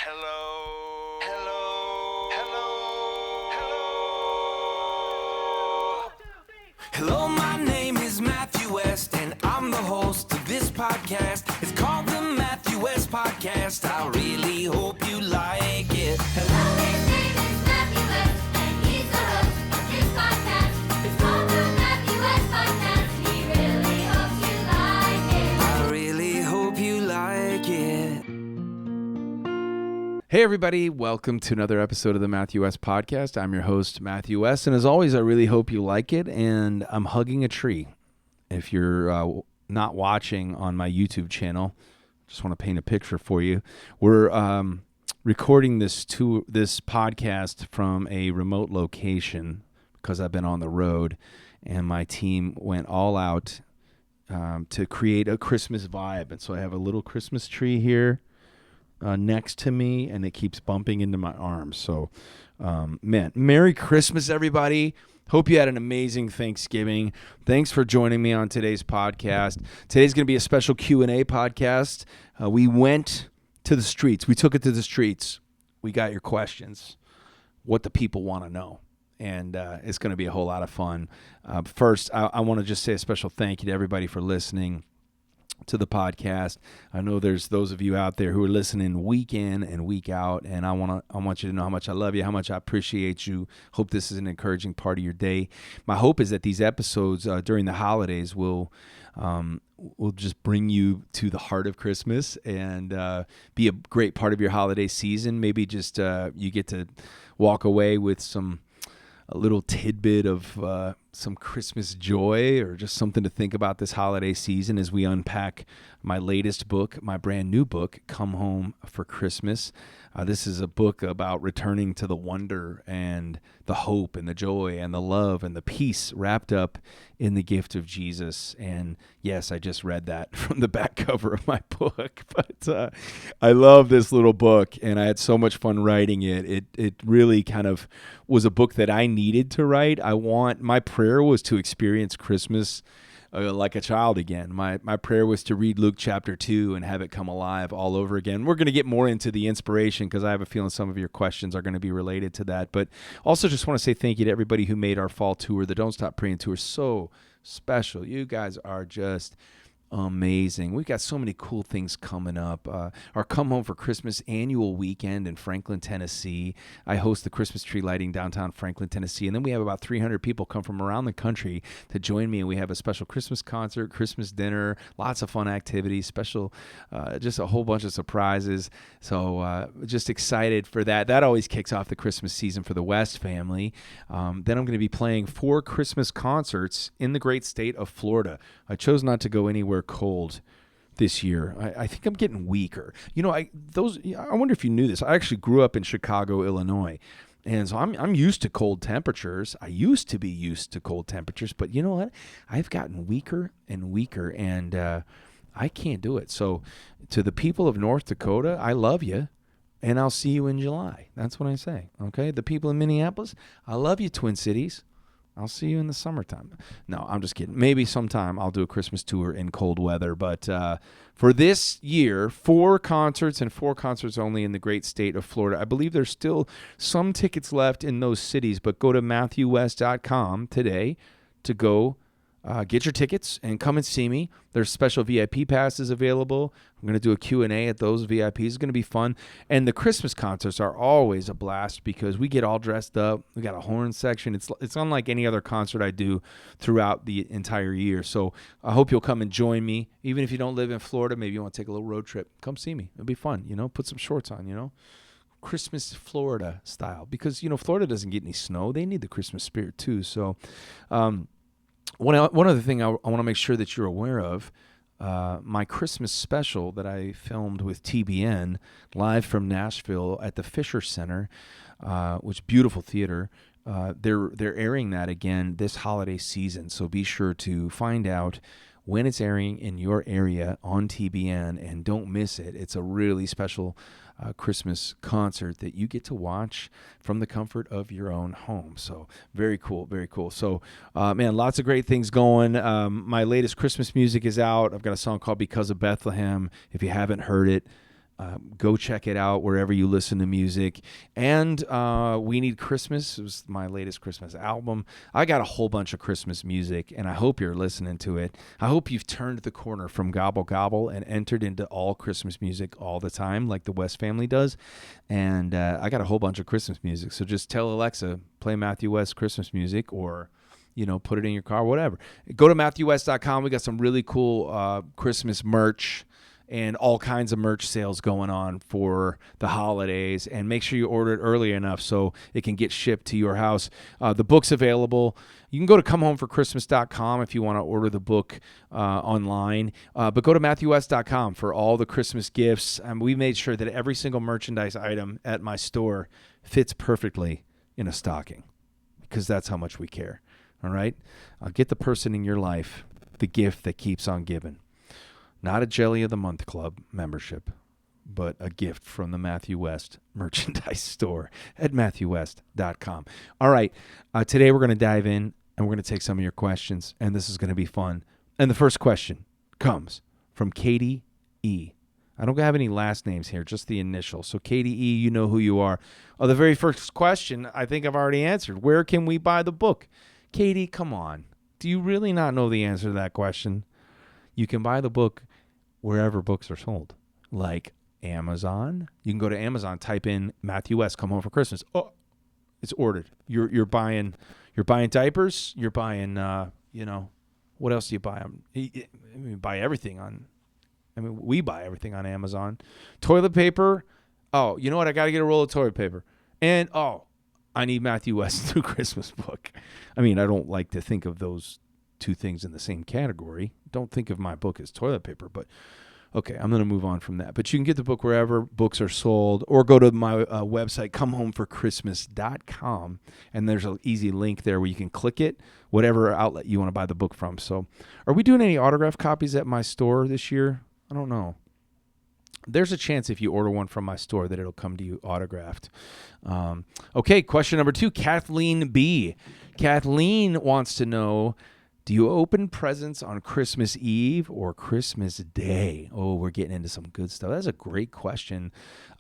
Hello. Hello. Hello, my name is Matthew West, and I'm the host of this podcast. It's called the Matthew West Podcast. I really hope you like it. Hello, his name is Matthew West, and he's the host of this podcast. It's called the Matthew West Podcast, and he really hopes you like it. I really hope you like it. Hey everybody, welcome to another episode of the Matthew West Podcast. I'm your host, Matthew West, and as always, I really hope you like it, and I'm hugging a tree. If you're not watching on my YouTube channel, just want to paint a picture for you. We're recording this podcast from a remote location because I've been on the road, and my team went all out to create a Christmas vibe, and so I have a little Christmas tree here next to me, and it keeps bumping into my arms. So, man, Merry Christmas, everybody. Hope you had an amazing Thanksgiving. Thanks for joining me on today's podcast. Today's going to be a special Q&A podcast. We went to the streets. We took it to the streets. We got your questions, what the people want to know. And it's going to be a whole lot of fun. First, I want to just say a special thank you to everybody for listening to the podcast. I know there's those of you out there who are listening week in and week out, and I want you to know how much I love you, how much I appreciate you. Hope this is an encouraging part of your day. My hope is that these episodes during the holidays will just bring you to the heart of Christmas and be a great part of your holiday season. Maybe just you get to walk away with a little tidbit of some Christmas joy, or just something to think about this holiday season as we unpack my latest book, my brand new book, Come Home for Christmas. This is a book about returning to the wonder and the hope and the joy and the love and the peace wrapped up in the gift of Jesus. And yes, I just read that from the back cover of my book, but I love this little book, and I had so much fun writing it. It really kind of was a book that I needed to write. My prayer was to experience Christmas like a child again. My prayer was to read Luke chapter 2 and have it come alive all over again. We're going to get more into the inspiration because I have a feeling some of your questions are going to be related to that. But also just want to say thank you to everybody who made our fall tour, the Don't Stop Praying tour, so special. You guys are just amazing. We've got so many cool things coming up. Our Come Home for Christmas annual weekend in Franklin, Tennessee. I host the Christmas tree lighting downtown Franklin, Tennessee. And then we have about 300 people come from around the country to join me. And we have a special Christmas concert, Christmas dinner, lots of fun activities, special, just a whole bunch of surprises. So just excited for that. That always kicks off the Christmas season for the West family. Then I'm going to be playing 4 Christmas concerts in the great state of Florida. I chose not to go anywhere cold this year. I think I'm getting weaker. You know, I wonder if you knew this. I actually grew up in Chicago, Illinois. And so I'm used to cold temperatures. I used to be used to cold temperatures, but you know what? I've gotten weaker and weaker, and I can't do it. So to the people of North Dakota, I love you, and I'll see you in July. That's what I say. Okay? The people in Minneapolis, I love you, Twin Cities. I'll see you in the summertime. No, I'm just kidding. Maybe sometime I'll do a Christmas tour in cold weather. But for this year, 4 concerts and 4 concerts only in the great state of Florida. I believe there's still some tickets left in those cities, but go to MatthewWest.com today to go get your tickets and come and see me. There's special VIP passes available. I'm going to do a Q&A at those VIPs. It's going to be fun. And the Christmas concerts are always a blast because we get all dressed up. We got a horn section. It's unlike any other concert I do throughout the entire year. So I hope you'll come and join me. Even if you don't live in Florida, maybe you want to take a little road trip. Come see me. It'll be fun. Put some shorts on, Christmas Florida style. Because, Florida doesn't get any snow. They need the Christmas spirit too. So, one other thing I want to make sure that you're aware of, my Christmas special that I filmed with TBN live from Nashville at the Fisher Center, which beautiful theater. They're airing that again this holiday season, so be sure to find out when it's airing in your area on TBN, and don't miss it. It's a really special Christmas concert that you get to watch from the comfort of your own home. So very cool, very cool. So, man, lots of great things going. My latest Christmas music is out. I've got a song called Because of Bethlehem. If you haven't heard it, Go check it out wherever you listen to music. And We Need Christmas was my latest Christmas album. I got a whole bunch of Christmas music, and I hope you're listening to it. I hope you've turned the corner from Gobble Gobble and entered into all Christmas music all the time, like the West family does. And I got a whole bunch of Christmas music. So just tell Alexa, play Matthew West Christmas music, or put it in your car, whatever. Go to MatthewWest.com. We got some really cool Christmas merch and all kinds of merch sales going on for the holidays. And make sure you order it early enough so it can get shipped to your house. The book's available. You can go to comehomeforchristmas.com if you want to order the book online. But go to MatthewWest.com for all the Christmas gifts. We made sure that every single merchandise item at my store fits perfectly in a stocking, because that's how much we care. All right? Get the person in your life the gift that keeps on giving. Not a Jelly of the Month Club membership, but a gift from the Matthew West merchandise store at MatthewWest.com. All right, today we're going to dive in, and we're going to take some of your questions, and this is going to be fun. And the first question comes from Katie E. I don't have any last names here, just the initials. So Katie E., you know who you are. The very first question I think I've already answered. Where can we buy the book? Katie, come on. Do you really not know the answer to that question? You can buy the book wherever books are sold, like Amazon. You can go to Amazon, type in Matthew West, Come Home for Christmas. Oh, it's ordered. You're buying diapers. You're buying what else do you buy? Buy everything on. We buy everything on Amazon. Toilet paper. Oh, you know what? I got to get a roll of toilet paper. And I need Matthew West's new Christmas book. I don't like to think of those two things in the same category. Don't think of my book as toilet paper, but okay, I'm going to move on from that. But you can get the book wherever books are sold, or go to my website, comehomeforchristmas.com, and there's an easy link there where you can click it, whatever outlet you want to buy the book from. So are we doing any autograph copies at my store this year? I don't know. There's a chance if you order one from my store that it'll come to you autographed. Okay, question number 2, Kathleen B. Kathleen wants to know, do you open presents on Christmas Eve or Christmas Day? Oh, we're getting into some good stuff. That's a great question.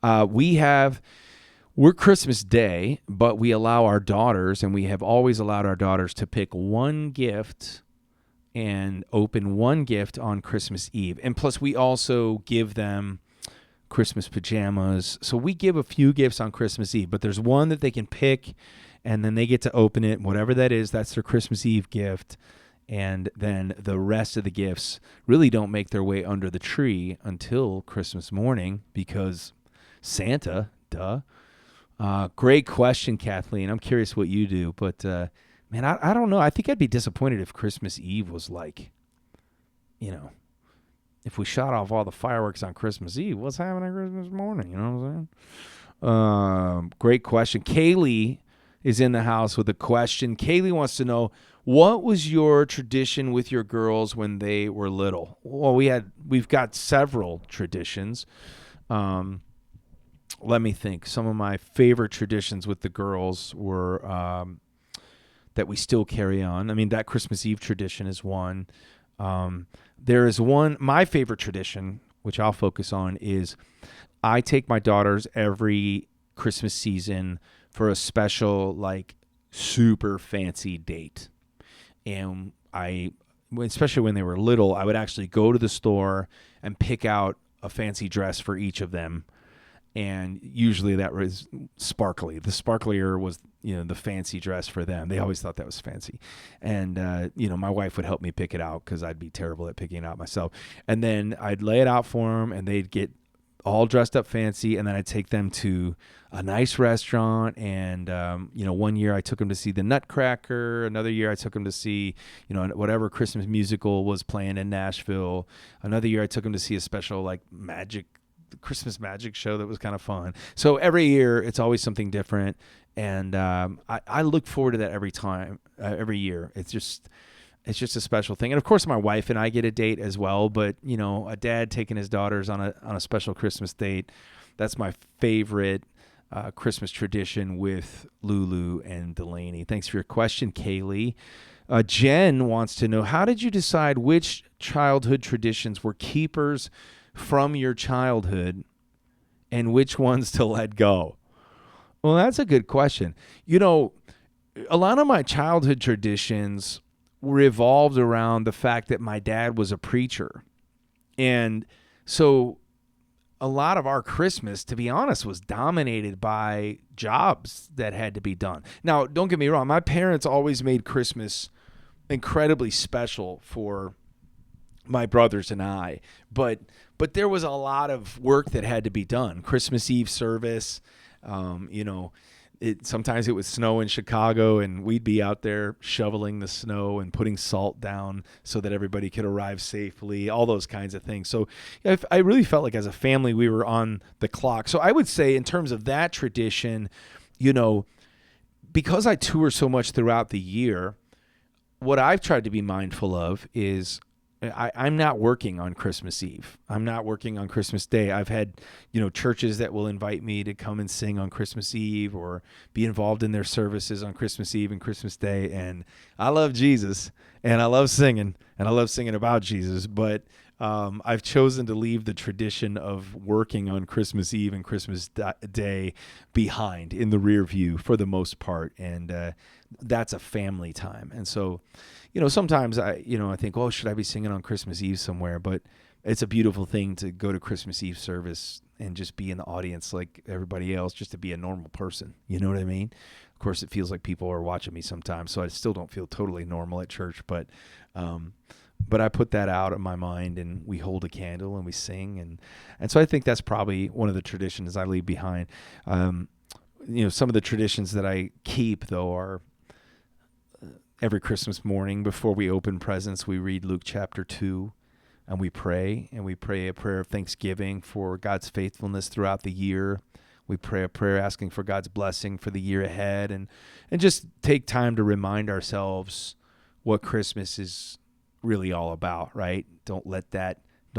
We're Christmas Day, but we allow our daughters, and we have always allowed our daughters to pick one gift and open one gift on Christmas Eve. And plus, we also give them Christmas pajamas. So we give a few gifts on Christmas Eve, but there's one that they can pick, and then they get to open it. Whatever that is, that's their Christmas Eve gift. And then the rest of the gifts really don't make their way under the tree until Christmas morning, because Santa, duh. Great question, Kathleen. I'm curious what you do, but man, I don't know. I think I'd be disappointed if Christmas Eve was like, if we shot off all the fireworks on Christmas Eve, what's happening on Christmas morning? You know what I'm saying? Great question. Kaylee is in the house with a question. Kaylee wants to know, what was your tradition with your girls when they were little? Well, we've got several traditions. Let me think. Some of my favorite traditions with the girls were that we still carry on. That Christmas Eve tradition is one. There is one, my favorite tradition, which I'll focus on, is I take my daughters every Christmas season for a special, like, super fancy date. And especially when they were little, I would actually go to the store and pick out a fancy dress for each of them. And usually that was sparkly. The sparklier was, the fancy dress for them. They always thought that was fancy. And, my wife would help me pick it out because I'd be terrible at picking it out myself. And then I'd lay it out for them, and they'd get all dressed up fancy. And then I'd take them to a nice restaurant. And, one year I took them to see the Nutcracker. Another year I took them to see, whatever Christmas musical was playing in Nashville. Another year I took them to see a special, like, Christmas magic show that was kind of fun. So every year it's always something different. And I look forward to that every year. It's just a special thing. And of course my wife and I get a date as well, but a dad taking his daughters on a special Christmas date, that's my favorite Christmas tradition with Lulu and Delaney. Thanks for your question, Kaylee. Jen wants to know, how did you decide which childhood traditions were keepers from your childhood and which ones to let go? Well, that's a good question. A lot of my childhood traditions revolved around the fact that my dad was a preacher. And so a lot of our Christmas, to be honest, was dominated by jobs that had to be done. Now, don't get me wrong. My parents always made Christmas incredibly special for my brothers and I. But there was a lot of work that had to be done. Christmas Eve service, sometimes it would snow in Chicago, and we'd be out there shoveling the snow and putting salt down so that everybody could arrive safely, all those kinds of things. So I really felt like as a family, we were on the clock. So I would say in terms of that tradition, because I tour so much throughout the year, what I've tried to be mindful of is I'm not working on Christmas Eve. I'm not working on Christmas Day. I've had, churches that will invite me to come and sing on Christmas Eve or be involved in their services on Christmas Eve and Christmas Day. And I love Jesus, and I love singing, and I love singing about Jesus. But I've chosen to leave the tradition of working on Christmas Eve and Christmas Day behind in the rear view for the most part. And that's a family time. And so, sometimes I think, oh, should I be singing on Christmas Eve somewhere? But it's a beautiful thing to go to Christmas Eve service and just be in the audience like everybody else, just to be a normal person. You know what I mean? Of course, it feels like people are watching me sometimes, so I still don't feel totally normal at church. But I put that out of my mind, and we hold a candle and we sing. And so I think that's probably one of the traditions I leave behind. Some of the traditions that I keep, though, are every Christmas morning before we open presents, we read Luke chapter 2, and we pray a prayer of thanksgiving for God's faithfulness throughout the year. We pray a prayer asking for God's blessing for the year ahead, and just take time to remind ourselves what Christmas is really all about, right? Don't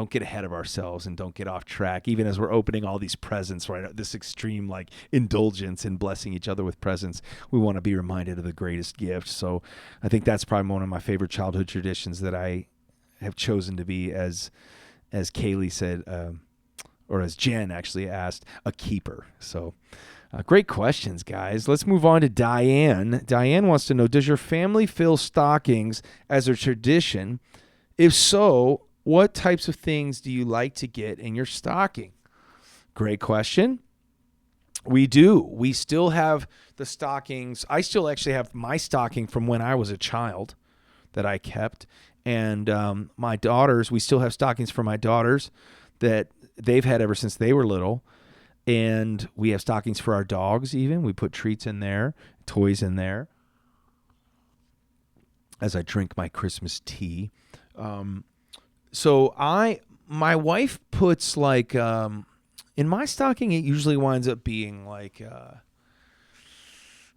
get ahead of ourselves and don't get off track, even as we're opening all these presents, right? This extreme indulgence in blessing each other with presents. We want to be reminded of the greatest gift. So I think that's probably one of my favorite childhood traditions that I have chosen to be, as Kaylee said, or as Jen actually asked, a keeper. So great questions, guys. Let's move on to Diane. Diane wants to know, does your family fill stockings as a tradition? If so, what types of things do you like to get in your stocking? Great question. We do. We still have the stockings. I still actually have my stocking from when I was a child that I kept. And my daughters, we still have stockings for my daughters that they've had ever since they were little. And we have stockings for our dogs even. We put treats in there, toys in there. As I drink my Christmas tea. So my wife puts in my stocking, it usually winds up being what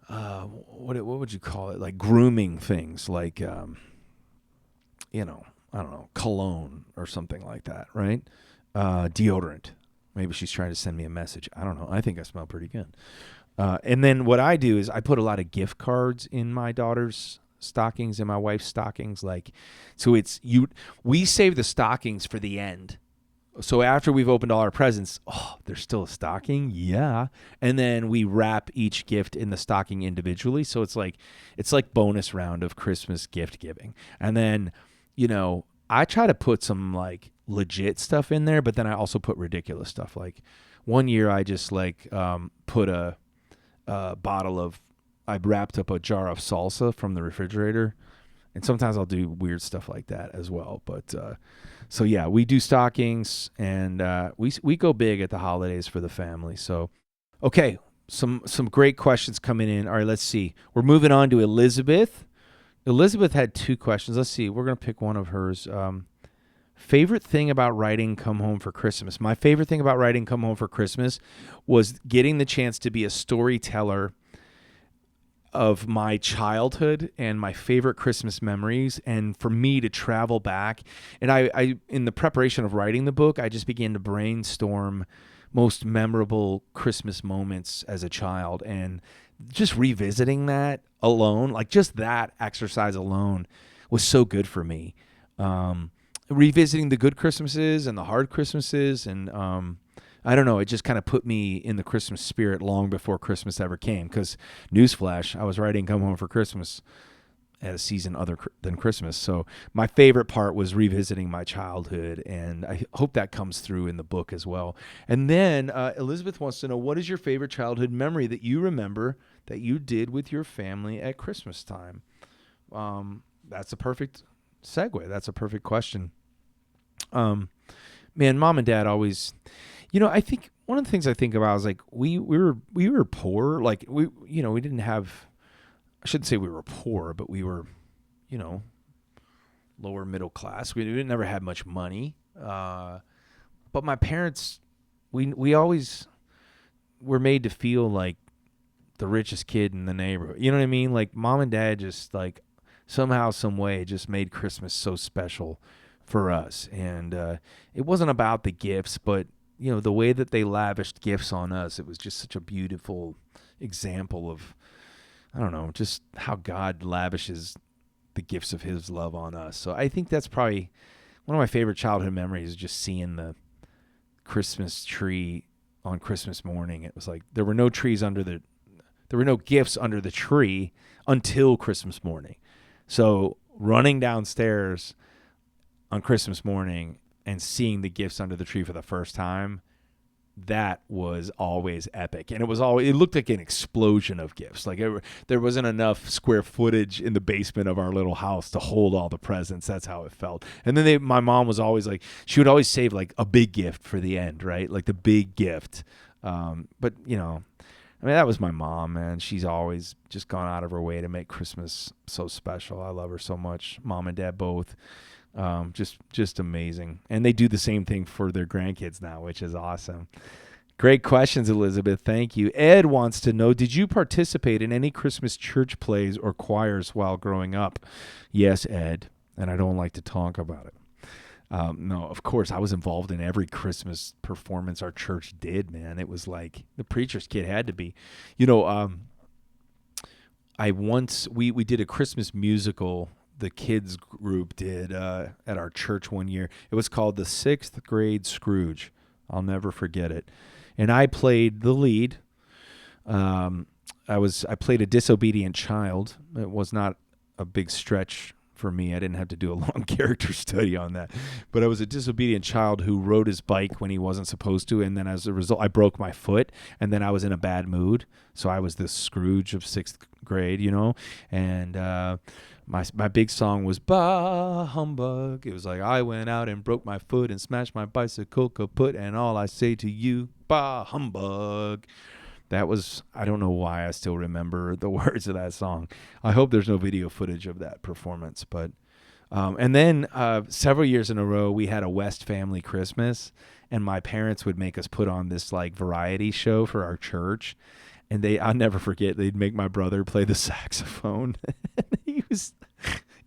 would you call it? Like grooming things, I don't know, cologne or something like that, right? Deodorant. Maybe she's trying to send me a message. I don't know. I think I smell pretty good. And then what I do is I put a lot of gift cards in my daughter's stockings and my wife's stockings. We save the stockings for the end. So after we've opened all our presents, there's still a stocking. Yeah. And then we wrap each gift in the stocking individually. So it's like bonus round of Christmas gift giving. And then, I try to put some legit stuff in there, but then I also put ridiculous stuff. Like one year I just put a bottle of, I wrapped up a jar of salsa from the refrigerator. And sometimes I'll do weird stuff like that as well. But so yeah, we do stockings, and we go big at the holidays for the family. So, okay, some great questions coming in. All right, let's see. We're moving on to Elizabeth. Elizabeth had 2 questions. Let's see. We're going to pick one of hers. Favorite thing about writing Come Home for Christmas. My favorite thing about writing Come Home for Christmas was getting the chance to be a storyteller of my childhood and my favorite Christmas memories, and for me to travel back. And I in the preparation of writing the book, I just began to brainstorm most memorable Christmas moments as a child, and just revisiting that alone, just that exercise alone was so good for me. Revisiting the good Christmases and the hard Christmases, and I don't know. It just kind of put me in the Christmas spirit long before Christmas ever came. Because newsflash, I was writing "Come Home for Christmas" at a season other than Christmas. So my favorite part was revisiting my childhood, and I hope that comes through in the book as well. And then Elizabeth wants to know, what is your favorite childhood memory that you remember that you did with your family at Christmas time? That's a perfect segue. That's a perfect question. Man, Mom and Dad always, I think one of the things I think about is like we were poor. Like we didn't have, I shouldn't say we were poor, but we were, lower middle class. We never had much money. But my parents, we always were made to feel like the richest kid in the neighborhood. You know what I mean? Like Mom and Dad just like somehow, some way just made Christmas so special for us. And it wasn't about the gifts, but the way that they lavished gifts on us, it was just such a beautiful example of, I don't know, just how God lavishes the gifts of his love on us. So I think that's probably one of my favorite childhood memories, is just seeing the Christmas tree on Christmas morning. It was like there were no gifts under the tree until Christmas morning. So running downstairs on Christmas morning and seeing the gifts under the tree for the first time, that was always epic. And it looked like an explosion of gifts. Like there wasn't enough square footage in the basement of our little house to hold all the presents. That's how it felt. And then my mom was always like, she would always save like a big gift for the end, right? Like the big gift. But that was my mom, man. She's always just gone out of her way to make Christmas so special. I love her so much. Mom and Dad both. Just amazing. And they do the same thing for their grandkids now, which is awesome. Great questions, Elizabeth. Thank you. Ed wants to know, did you participate in any Christmas church plays or choirs while growing up? Yes, Ed. And I don't like to talk about it. No, of course, I was involved in every Christmas performance our church did, man. It was like the preacher's kid had to be. We did a Christmas musical. The kids group did at our church one year. It was called the 6th Grade Scrooge. I'll never forget it. And I played the lead. I played a disobedient child. It was not a big stretch for me. I didn't have to do a long character study on that. But I was a disobedient child who rode his bike when he wasn't supposed to, and then as a result, I broke my foot, and then I was in a bad mood. So I was this Scrooge of 6th grade, and my big song was Bah Humbug. It was like, I went out and broke my foot and smashed my bicycle kaput, and all I say to you, Bah Humbug. That was, I don't know why I still remember the words of that song. I hope there's no video footage of that performance. But and then several years in a row, we had a West Family Christmas, and my parents would make us put on this like variety show for our church. And I'll never forget, they'd make my brother play the saxophone.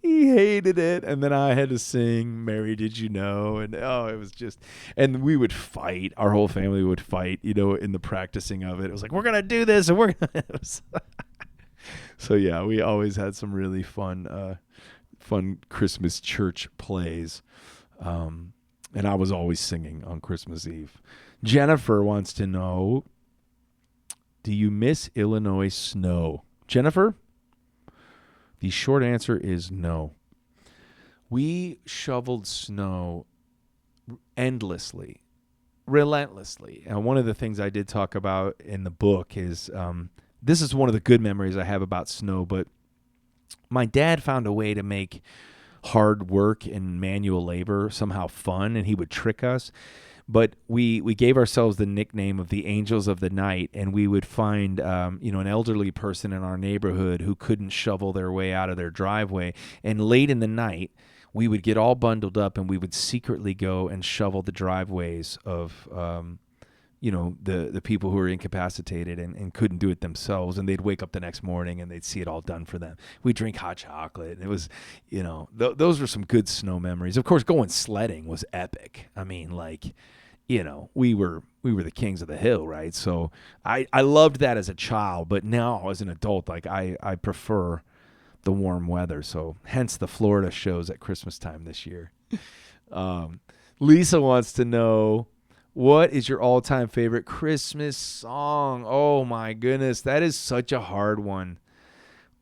He hated it. And then I had to sing Mary Did You Know? And it was just, and we would fight. Our whole family would fight, in the practicing of it. It was like, we're going to do this. And we're going to. So yeah, we always had some really fun Christmas church plays. And I was always singing on Christmas Eve. Jennifer wants to know, do you miss Illinois snow? Jennifer? The short answer is no. We shoveled snow endlessly, relentlessly. And one of the things I did talk about in the book is, this is one of the good memories I have about snow, but my dad found a way to make hard work and manual labor somehow fun, and he would trick us. But we gave ourselves the nickname of the Angels of the Night, and we would find an elderly person in our neighborhood who couldn't shovel their way out of their driveway. And late in the night, we would get all bundled up, and we would secretly go and shovel the driveways of the people who were incapacitated and couldn't do it themselves. And they'd wake up the next morning and they'd see it all done for them. We'd drink hot chocolate. And it was, those were some good snow memories. Of course, going sledding was epic. I mean, we were the kings of the hill, right? So I loved that as a child, but now as an adult, I prefer the warm weather. So hence the Florida shows at Christmas time this year. Lisa wants to know, What is your all-time favorite Christmas song? Oh my goodness, that is such a hard one.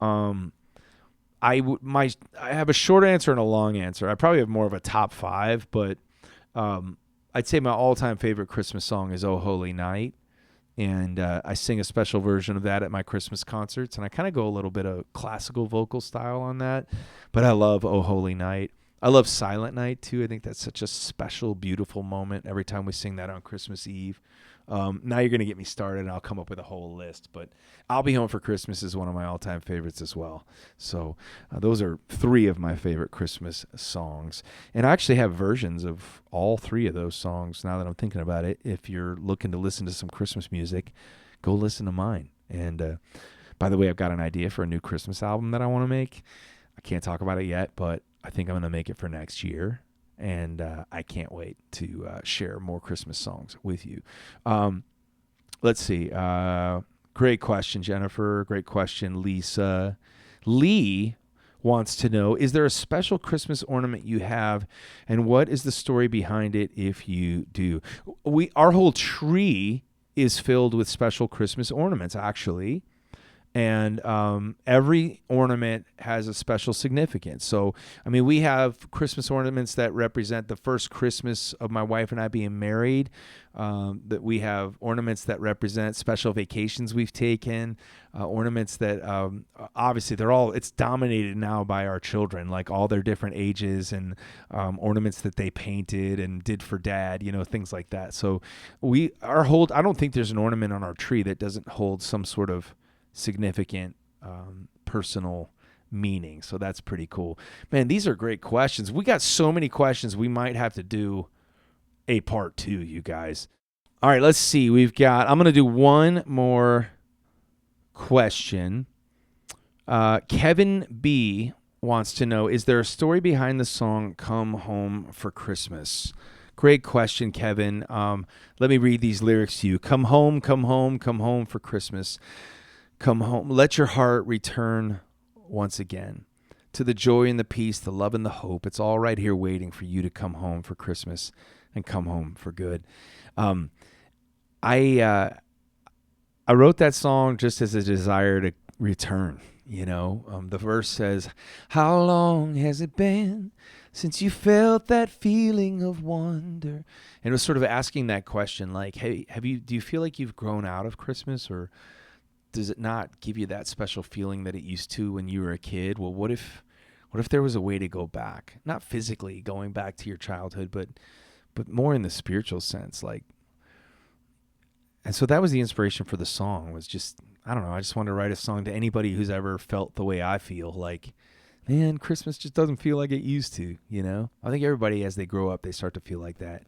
I have a short answer and a long answer. I probably have more of a top 5, but I'd say my all-time favorite Christmas song is "Oh Holy Night," and I sing a special version of that at my Christmas concerts, and I kind of go a little bit of classical vocal style on that. But I love "Oh Holy Night." I love "Silent Night" too. I think that's such a special, beautiful moment every time we sing that on Christmas Eve. Now you're going to get me started, and I'll come up with a whole list. But "I'll Be Home for Christmas" is one of my all-time favorites as well. So those are 3 of my favorite Christmas songs. And I actually have versions of all 3 of those songs now that I'm thinking about it. If you're looking to listen to some Christmas music, go listen to mine. And by the way, I've got an idea for a new Christmas album that I want to make. I can't talk about it yet, but I think I'm going to make it for next year. And I can't wait to share more Christmas songs with you. Let's see. Great question, Jennifer. Great question, Lisa. Lee wants to know, is there a special Christmas ornament you have, and what is the story behind it if you do? Our whole tree is filled with special Christmas ornaments, actually. And every ornament has a special significance. So, I mean, we have Christmas ornaments that represent the first Christmas of my wife and I being married. That we have ornaments that represent special vacations we've taken. Ornaments that obviously it's dominated now by our children, like all their different ages, and ornaments that they painted and did for dad, things like that. So I don't think there's an ornament on our tree that doesn't hold some sort of significant personal meaning. So that's pretty cool. Man, these are great questions. We got so many questions. We might have to do a part 2, you guys. All right, let's see. I'm going to do one more question. Kevin B wants to know, is there a story behind the song "Come Home for Christmas"? Great question, Kevin. Let me read these lyrics to you. Come home, come home, come home for Christmas. Come home, let your heart return once again to the joy and the peace, the love and the hope. It's all right here waiting for you to come home for Christmas and come home for good. I wrote that song just as a desire to return. The verse says, "How long has it been since you felt that feeling of wonder?" And it was sort of asking that question, like, hey, do you feel like you've grown out of Christmas, or does it not give you that special feeling that it used to when you were a kid? Well, what if there was a way to go back? Not physically going back to your childhood, but more in the spiritual sense. And so that was the inspiration for the song, was just, I don't know, I just wanted to write a song to anybody who's ever felt the way I feel, like, man, Christmas just doesn't feel like it used to, I think everybody, as they grow up, they start to feel like that.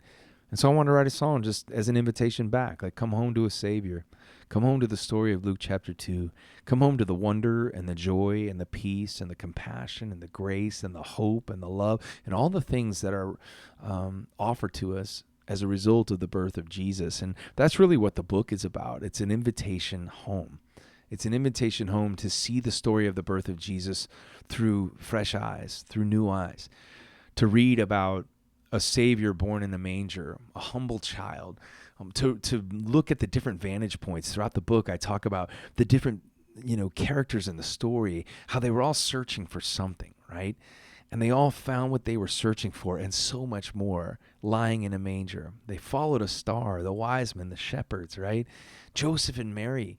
And so I wanted to write a song just as an invitation back, like, come home to a Savior. Come home to the story of Luke chapter 2. Come home to the wonder and the joy and the peace and the compassion and the grace and the hope and the love and all the things that are offered to us as a result of the birth of Jesus. And that's really what the book is about. It's an invitation home. It's an invitation home to see the story of the birth of Jesus through fresh eyes, through new eyes, to read about a Savior born in the manger, a humble child, to look at the different vantage points throughout the book. I talk about the different, characters in the story, how they were all searching for something, right? And they all found what they were searching for and so much more lying in a manger. They followed a star, the wise men, the shepherds, right? Joseph and Mary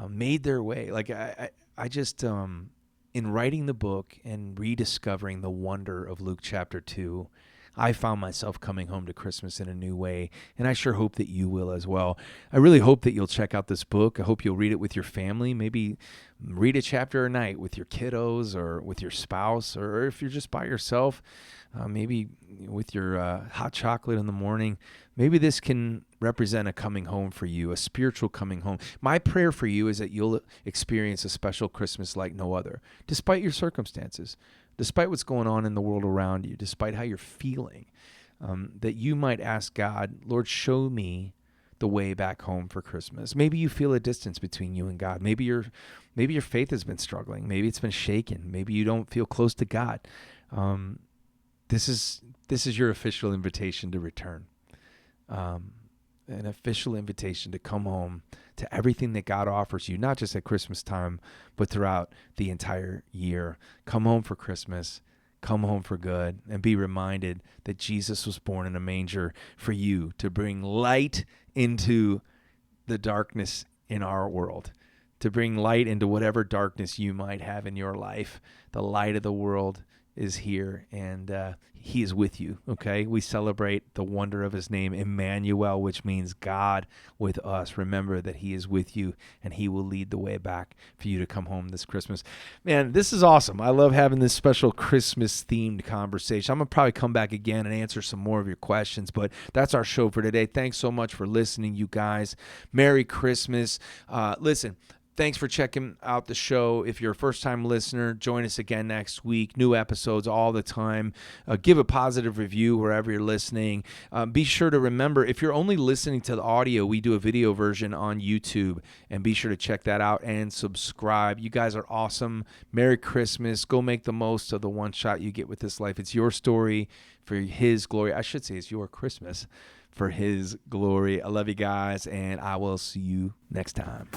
made their way. Like I just, in writing the book and rediscovering the wonder of Luke chapter 2, I found myself coming home to Christmas in a new way, and I sure hope that you will as well. I really hope that you'll check out this book. I hope you'll read it with your family. Maybe read a chapter a night with your kiddos or with your spouse, or if you're just by yourself, maybe with your hot chocolate in the morning. Maybe this can represent a coming home for you, a spiritual coming home. My prayer for you is that you'll experience a special Christmas like no other, despite your circumstances, despite what's going on in the world around you, despite how you're feeling, that you might ask God, Lord, show me the way back home for Christmas. Maybe you feel a distance between you and God. Maybe your faith has been struggling. Maybe it's been shaken. Maybe you don't feel close to God. This is your official invitation to return. an official invitation to come home to everything that God offers you, not just at Christmas time, but throughout the entire year. Come home for Christmas. Come home for good, and be reminded that Jesus was born in a manger for you to bring light into the darkness in our world, to bring light into whatever darkness you might have in your life. The light of the world is here, and he is with you, okay? We celebrate the wonder of his name, Emmanuel, which means God with us. Remember that he is with you, and he will lead the way back for you to come home this Christmas. Man, this is awesome. I love having this special Christmas-themed conversation. I'm going to probably come back again and answer some more of your questions, but that's our show for today. Thanks so much for listening, you guys. Merry Christmas. Listen, thanks for checking out the show. If you're a first-time listener, join us again next week. New episodes all the time. Give a positive review wherever you're listening. Be sure to remember, if you're only listening to the audio, we do a video version on YouTube, and be sure to check that out and subscribe. You guys are awesome. Merry Christmas. Go make the most of the one shot you get with this life. It's your story for his glory. I should say it's your Christmas for his glory. I love you guys, and I will see you next time.